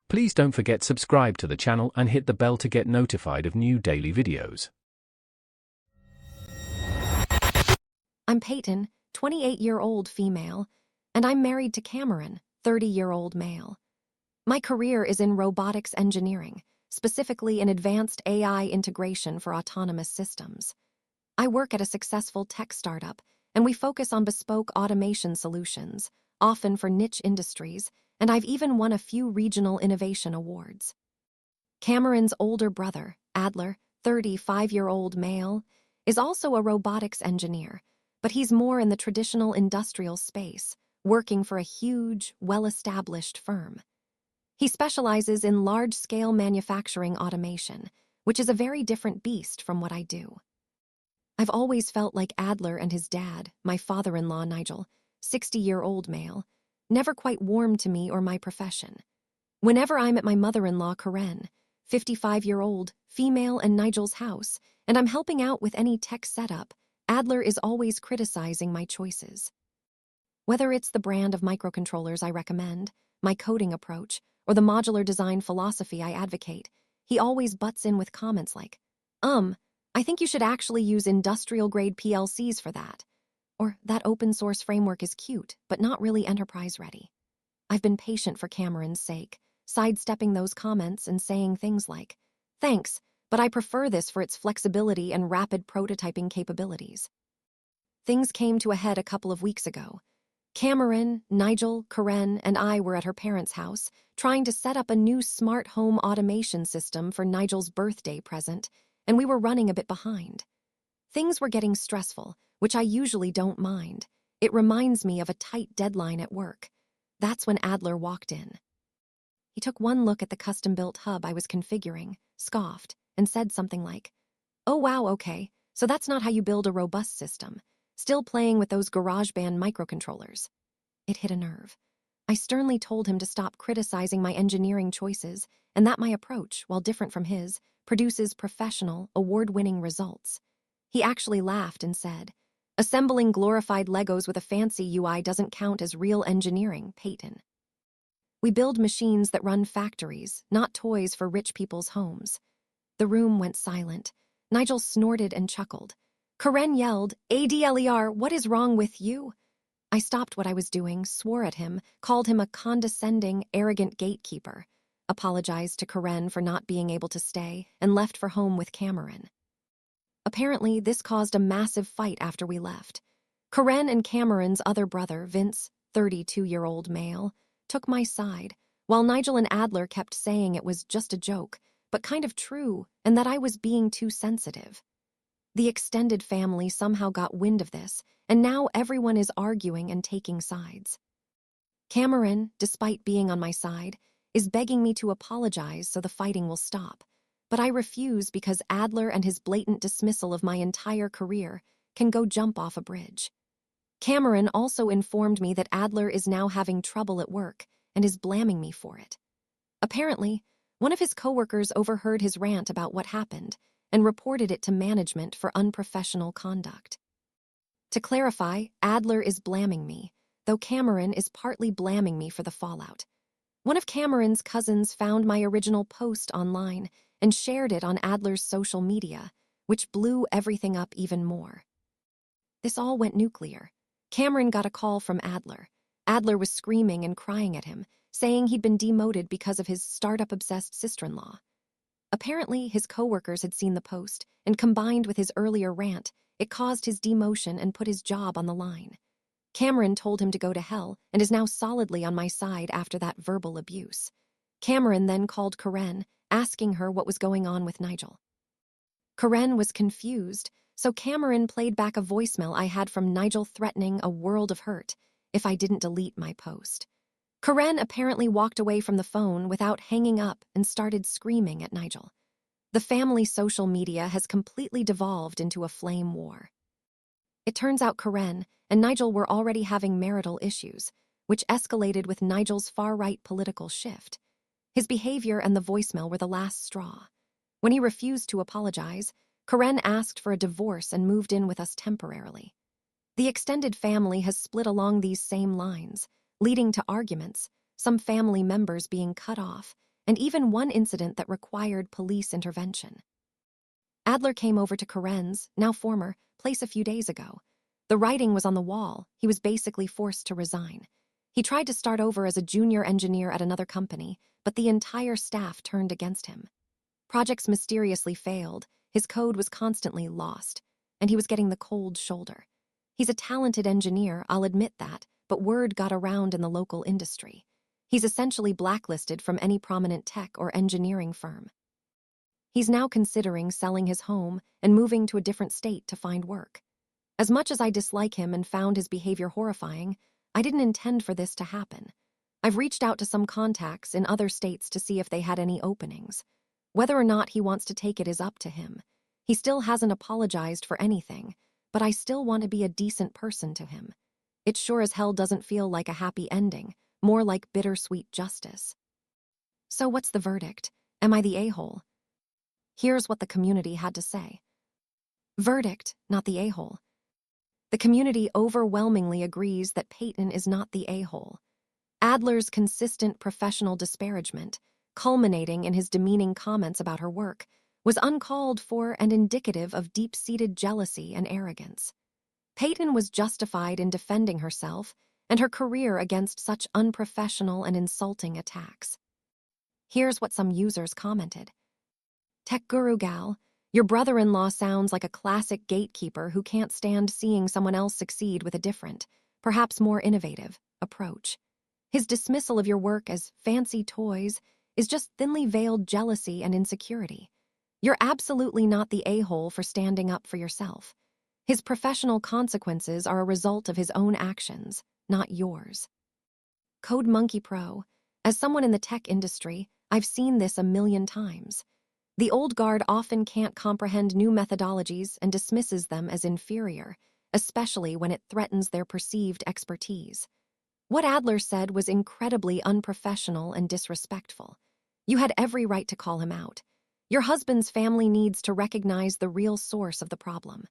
Please don't forget subscribe to the channel and hit the bell to get notified of new daily videos. I'm Peyton, 28-year-old female, and I'm married to Cameron, 30-year-old male. My career is in robotics engineering, specifically in advanced AI integration for autonomous systems. I work at a successful tech startup, and we focus on bespoke automation solutions, often for niche industries, and I've even won a few regional innovation awards. Cameron's older brother, Adler, 35-year-old male, is also a robotics engineer, but he's more in the traditional industrial space, working for a huge, well-established firm. He specializes in large-scale manufacturing automation, which is a very different beast from what I do. I've always felt like Adler and his dad, my father-in-law Nigel, 60-year-old male, never quite warmed to me or my profession. Whenever I'm at my mother-in-law Karen, 55-year-old, female, and Nigel's house, and I'm helping out with any tech setup, Adler is always criticizing my choices. Whether it's the brand of microcontrollers I recommend, my coding approach, or the modular design philosophy I advocate, he always butts in with comments like, I think you should actually use industrial-grade PLCs for that. Or, that open-source framework is cute, but not really enterprise-ready. I've been patient for Cameron's sake, sidestepping those comments and saying things like, thanks, but I prefer this for its flexibility and rapid prototyping capabilities. Things came to a head a couple of weeks ago. Cameron, Nigel, Karen, and I were at her parents' house, trying to set up a new smart home automation system for Nigel's birthday present, and we were running a bit behind. Things were getting stressful, which I usually don't mind. It reminds me of a tight deadline at work. That's when Adler walked in. He took one look at the custom-built hub I was configuring, scoffed, and said something like, "Oh wow, okay, so that's not how you build a robust system. Still playing with those GarageBand microcontrollers." It hit a nerve. I sternly told him to stop criticizing my engineering choices and that my approach, while different from his, produces professional, award-winning results. He actually laughed and said, "Assembling glorified Legos with a fancy UI doesn't count as real engineering, Peyton. We build machines that run factories, not toys for rich people's homes." The room went silent. Nigel snorted and chuckled. Karen yelled, "Adler, what is wrong with you?" I stopped what I was doing, swore at him, called him a condescending, arrogant gatekeeper, apologized to Karen for not being able to stay, and left for home with Cameron. Apparently, this caused a massive fight after we left. Karen and Cameron's other brother, Vince, 32-year-old male, took my side, while Nigel and Adler kept saying it was just a joke, but kind of true, and that I was being too sensitive. The extended family somehow got wind of this, and now everyone is arguing and taking sides. Cameron, despite being on my side, is begging me to apologize so the fighting will stop, but I refuse because Adler and his blatant dismissal of my entire career can go jump off a bridge. Cameron also informed me that Adler is now having trouble at work and is blaming me for it. Apparently, one of his coworkers overheard his rant about what happened and reported it to management for unprofessional conduct. To clarify, Adler is blaming me, though Cameron is partly blaming me for the fallout. One of Cameron's cousins found my original post online and shared it on Adler's social media, which blew everything up even more. This all went nuclear. Cameron got a call from Adler. Adler was screaming and crying at him, saying he'd been demoted because of his startup-obsessed sister-in-law. Apparently, his coworkers had seen the post, and combined with his earlier rant, it caused his demotion and put his job on the line. Cameron told him to go to hell and is now solidly on my side after that verbal abuse. Cameron then called Karen, asking her what was going on with Nigel. Karen was confused, so Cameron played back a voicemail I had from Nigel threatening a world of hurt if I didn't delete my post. Karen apparently walked away from the phone without hanging up and started screaming at Nigel. The family social media has completely devolved into a flame war. It turns out Karen and Nigel were already having marital issues, which escalated with Nigel's far-right political shift. His behavior and the voicemail were the last straw. When he refused to apologize, Karen asked for a divorce and moved in with us temporarily. The extended family has split along these same lines, leading to arguments, some family members being cut off, and even one incident that required police intervention. Adler came over to Karen's, now former, place a few days ago. The writing was on the wall. He was basically forced to resign. He tried to start over as a junior engineer at another company, but the entire staff turned against him. Projects mysteriously failed, his code was constantly lost, and he was getting the cold shoulder. He's a talented engineer, I'll admit that, but word got around in the local industry. He's essentially blacklisted from any prominent tech or engineering firm. He's now considering selling his home and moving to a different state to find work. As much as I dislike him and found his behavior horrifying, I didn't intend for this to happen. I've reached out to some contacts in other states to see if they had any openings. Whether or not he wants to take it is up to him. He still hasn't apologized for anything, but I still want to be a decent person to him. It sure as hell doesn't feel like a happy ending, more like bittersweet justice. So what's the verdict? Am I the a-hole? Here's what the community had to say. Verdict, not the a-hole. The community overwhelmingly agrees that Peyton is not the a-hole. Adler's consistent professional disparagement, culminating in his demeaning comments about her work, was uncalled for and indicative of deep-seated jealousy and arrogance. Peyton was justified in defending herself and her career against such unprofessional and insulting attacks. Here's what some users commented. Tech Guru Gal, your brother-in-law sounds like a classic gatekeeper who can't stand seeing someone else succeed with a different, perhaps more innovative, approach. His dismissal of your work as fancy toys is just thinly veiled jealousy and insecurity. You're absolutely not the a-hole for standing up for yourself. His professional consequences are a result of his own actions, not yours. Code Monkey Pro, as someone in the tech industry, I've seen this a million times. The old guard often can't comprehend new methodologies and dismisses them as inferior, especially when it threatens their perceived expertise. What Adler said was incredibly unprofessional and disrespectful. You had every right to call him out. Your husband's family needs to recognize the real source of the problem.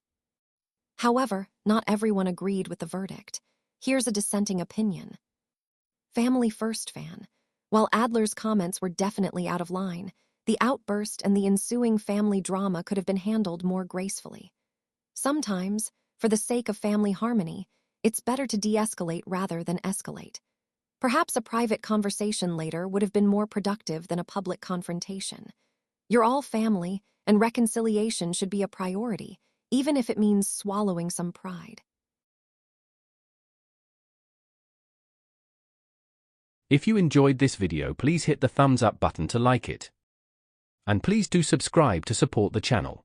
However, not everyone agreed with the verdict. Here's a dissenting opinion. Family First fan. While Adler's comments were definitely out of line, the outburst and the ensuing family drama could have been handled more gracefully. Sometimes, for the sake of family harmony, it's better to de-escalate rather than escalate. Perhaps a private conversation later would have been more productive than a public confrontation. You're all family, and reconciliation should be a priority, even if it means swallowing some pride. If you enjoyed this video, please hit the thumbs up button to like it. And please do subscribe to support the channel.